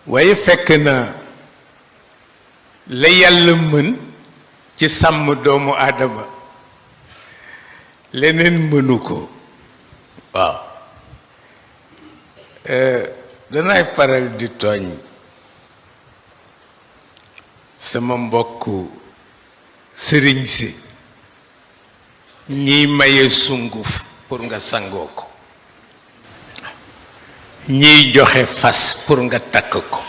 waaye fekk na la yàlla mën ci sàmm doomu aadama leneen mënu ko waaw danay faral di tooñ sama mbokku sëriñ si ñiy maye sunguf pour nga sangoo ko ñiy joxe fas pour nga takk ko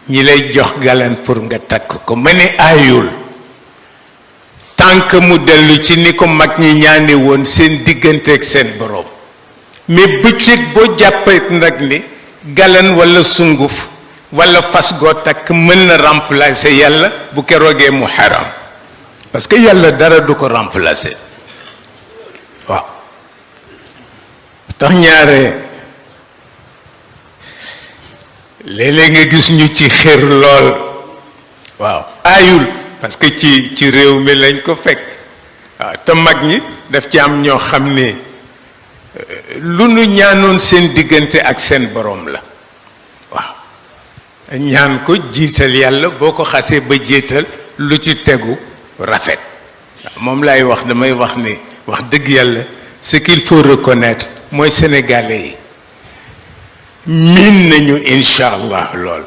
ñi lay jox galan pour nga takk ko ma ne aayul tant que mu dellu ci ni ko mag ñi ñaane woon seen diggante ak seen borom mais bëccëg boo jàppee nag ni galan walla sunguf walla fas goo takk mën na remplacer yàlla bu keroogee mu xaram parce que yàlla dara du ko remplacer waaw tax ñaare léeg-léeg nga gis ñu ci xër lool waaw aayul parce que ci réew mi lañ ko fekk waaw te mag ñi daf ci am ñoo xam ne lu nu ñaanoon seen diggante ak seen borom la waaw ñaan ko jiital yàlla boo ko xasee ba jiital lu ci tegu rafet moom lay wax damay wax ni wax dëgg yàlla ce qu'il faut reconnaître mooy sénégalais yi miin nañu incha allah lool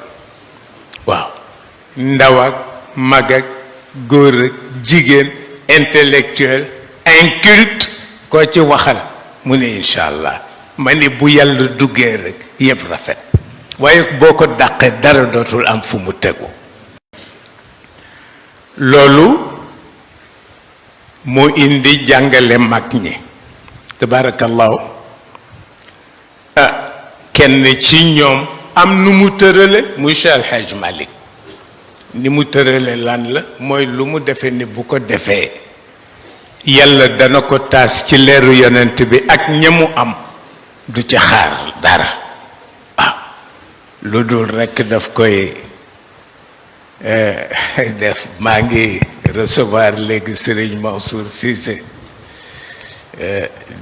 waaw ndaw ak mag ak góor ak jigéen intellectuel inculte koo ci waxal mu ne incha allah ma ni bu yàlla duggee rek yëpp rafet waaye boo ko dàqee dara dootul am fu mu tegu loolu moo indi jàngale mag ñi tabarakallahu kenn ci ñoom am nu mu tërale muy Cheikh El Hadj Malick ni mu tërale lan la mooy lu mu defee ni bu ko defee yàlla dana ko taas ci leeru yonent bi ak ñamu am du ci xaar dara waaw lu dul rekk daf koy def maa ngi recevoir léegi Serigne Mansour Cissé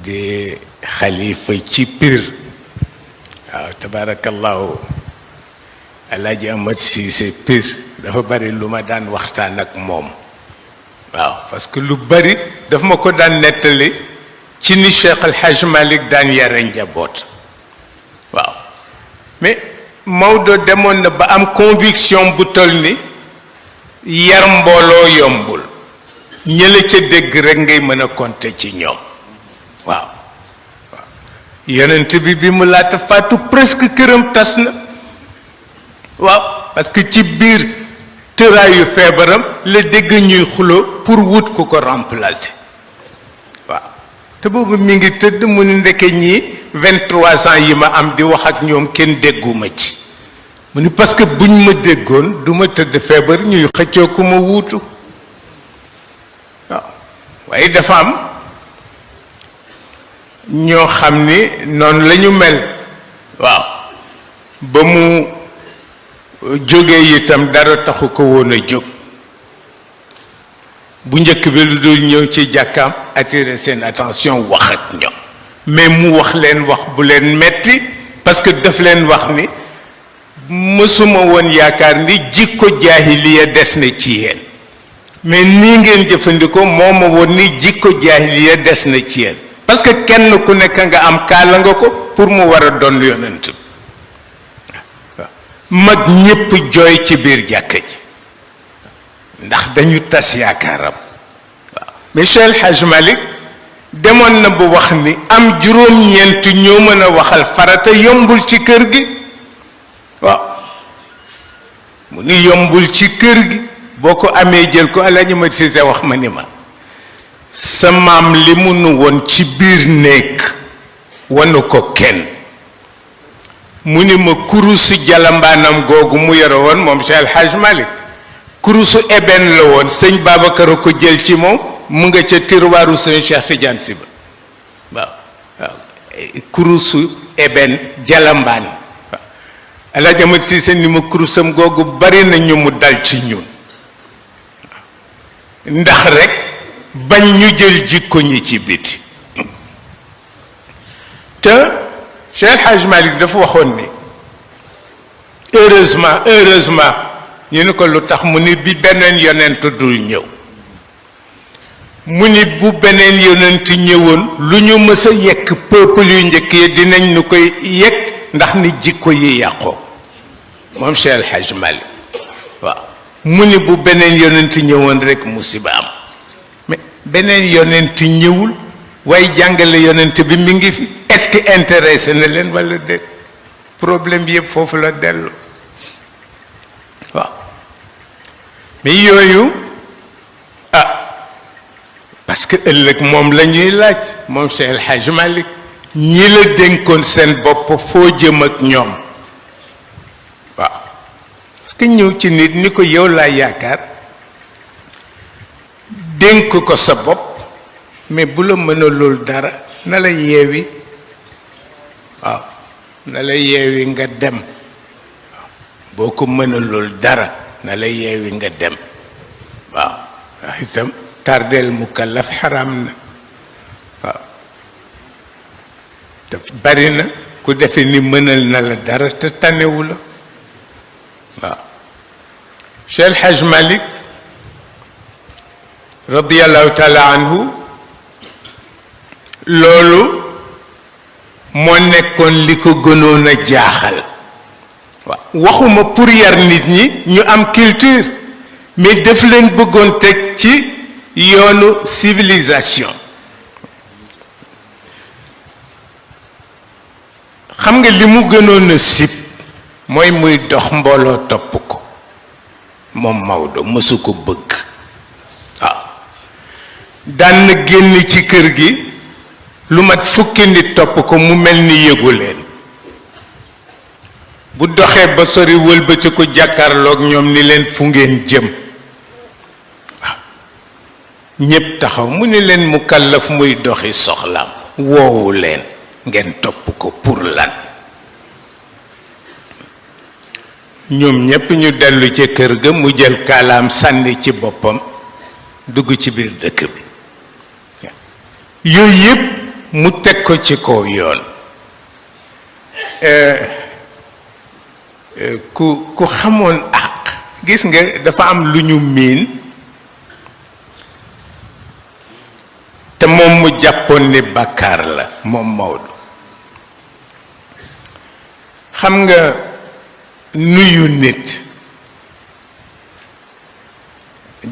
di xalifa ci Pire waaw tabarakallahu Alaaji Amad Cissé Pire dafa bari lu ma daan waxtaan ak moom waaw parce que lu bari daf ma ko daan nettali ci ni Cheikh El Hadj Malick daan yare njaboot waaw mais Maodo demoon na ba am conviction bu toll ni yar mbooloo yombul ñële ca dégg rek ngay mën a compter ci ñoom waaw yonent bi mu laata faatu presque këram tas na waaw parce que ci biir tëraayu feebaram la dégg ñuy xulo pour wut ku ko remplacer waaw te boobu mi ngi tëdd mu ni ndeke ñii 23 ans yi ma am di wax ak ñoom kenn dégguma ci mu ni parce que buñ ma déggoon du ma tëdd feebar ñuy xëccoo ku ma wuutu waaw waaye dafa am ñoo xam ni noonu la ñu mel waaw ba mu jógee itam dara taxu ko woon a jóg bu njëkk bi lu dul ñëw ci jàkkaam attirer seen attention wax ak ñoom mais mu wax leen wax bu leen metti parce que daf leen wax ni mësuma woon yaakaar ni jikko jaahiliya des na ci yéen mais nii ngeen jëfandikoo moo ma woon ni jikko jaahiliya des na ci yéen parce que kenn ku nekk nga am kaala nga ko pour mu war a doon yonent mag ñépp jooy ci biir jàkka ji ndax dañu tas yaakaaram waaw mais Cheikh El Hadj Malick demoon na bu wax ni am juróom-ñeent ñoo mën a waxal farata yombul ci kër gi waaw mu ni yombul ci kër gi boo ko amee jël ko Alaaji Mat Sise wax ma ni ma sa maam li mu nu woon ci biir néeg wanu ko kenn mu ni ma kurusu jalambaanam googu mu yore woon moom Cheikh El Hadj Malick kurusu eben la woon sëñ Babacar a ko jël ci moom mu nga ca tiroiru sëñ Cheikh Tidiane Sy ba waaw kurusu eben jalambaan waaw Alaaji Mat Sise ni ma kurusam googu bari na ñu mu dal ci ñun ndax rek bañ ñu jël jikko ñi ci biti te Cheikh El Hadj Malick dafa waxoon ni heureusement ñu ne ko lu tax mu ni bi beneen yonent dul ñëw mu ni bu beneen yonent ñëwoon lu ñu mës a yekk peuple yu njëkk yi dinañ nu koy yekk ndax ni jikko yi yàqoo moom Cheikh El Hadj Malick waaw mu ni bu beneen yonent ñëwoon rek musiba am mais beneen yonent ñëwul waaye jàngale yonent bi mi ngi fi est-ce que intéressé na leen walla déet problème bi yëpp foofu la dellu waaw mais yooyu parce que ëllëg moom la ñuy laaj moom Cheikh El Hadj Malick ñi la dénkoon seen bopp foo jëm ak ñoom waaw parce que ñëw ci nit ni ko yow laa yaakaar dénk ko sa bopp mais bu la mënalul dara na la yeewi waaw na la yeewi nga dem waaw boo ko mënalul dara na la yeewi nga dem waaw wax itam tardeel mukallaf xaram na waaw te bari na ku defe ni mënal na la dara te tanewu la waaw Cheikh El Hadj Malick radiyallahu taala anhu loolu moo nekkoon li ko gënoon a jaaxal waaw waxuma pour yar nit ñi ñu am culture mais daf leen bëggoon teg ci yoonu civilisation xam nga li mu gënoon a sib mooy muy dox mbooloo topp ko moom Maodo mësu ko bëgg waaw daan na génn ci kër gi lu mat fukki nit topp ko mu mel ni yëgu leen bu doxee ba sori wëlbati ko jàkkaarloog ñoom ni leen fu ngeen jëm ñépp taxaw mu ni leen mu kàllaf muy doxi soxlaam woowu leen ngeen topp ko pour lan ñoom ñépp ñu dellu ci kër ga mu jël kaalaam sànni ci boppam dugg ci biir dëkk bi yooyu yépp mu teg ko ci kaw yoon ku xamoon àq gis nga dafa am lu ñu miin te moom mu jàppoon ni bàkkaar la moom Maodo xam nga nuyu nit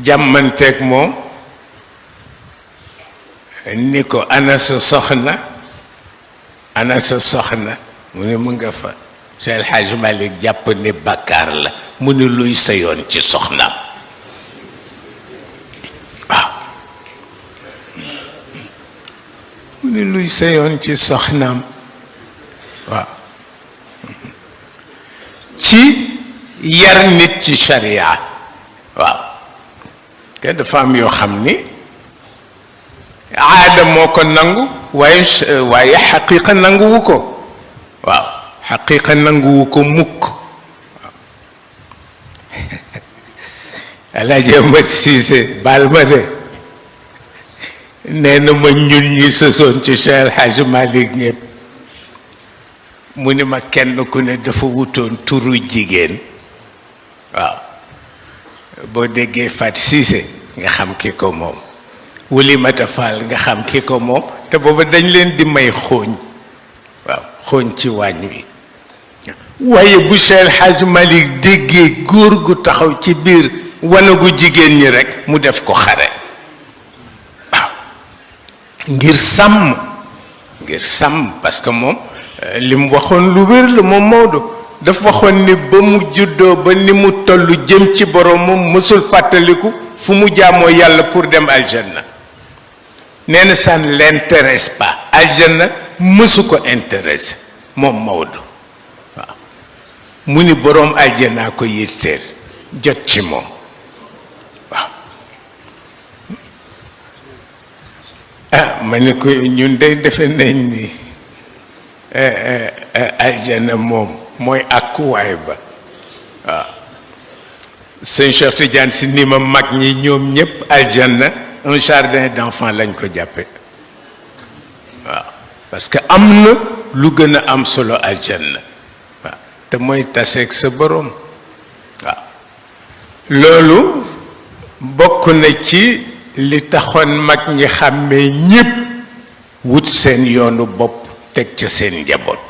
jàmmanteeg moom ni ko ana sa soxna mu ne mu nga fa Cheikh El Hadj Malick jàpp ni bàkkaar la mu ne luy sa yoon ci soxnaam waaw mu ne luy sa yoon ci soxnaam waaw ci yar nit ci sharia waaw kenn dafa am yoo xam ni aada moo ko nangu waaye xaqiiqa nanguwu ko waaw xaqiiqa nanguwu ko mukk waaw Alaaji Amat Siise baal ma de nee na ma ñun ñi sësoon ci Cheikh El Hadj Malick ñëpp mu ni ma kenn ku ne dafa wutoon turu jigéen waaw boo déggee Fat Siise nga xam ki ko moom Wulimata Fall nga xam ki ko moom te booba dañ leen di may xooñ waaw xooñ ci waañ wi waaye bu Cheikh El Hadj Malick déggee góor gu taxaw ci biir wanagu jigéen ñi rekk mu def ko xare waaw ngir sàmm parce que moom li mu waxoon lu wér la moom Maodo dafa waxoon ni ba mu juddoo ba ni mu toll jëm ci boroomam mësul fàttaliku fu mu jaamoo yàlla pour dem aljanna nee na ça ne l'intéresse pas aljanna mësu ko intéressé moom Maodo waaw mu ni boroom aljanna ko yitteel jot ci moom waaw ma ni ko ñun day defe nañ ni aljanna moom mooy àkkuwaay ba waaw sëñ Cheikh Tidiane si ni ma mag ñi ñoom ñépp aljanna un jardin d'enfants lañ ko jàppe waaw parce que am na lu gën a am solo aljanna waaw te mooy taseeg sa borom waaw loolu bokk na ci li taxoon mag ñi xàmmee ñépp wut seen yoonu bopp teg ca seen njaboot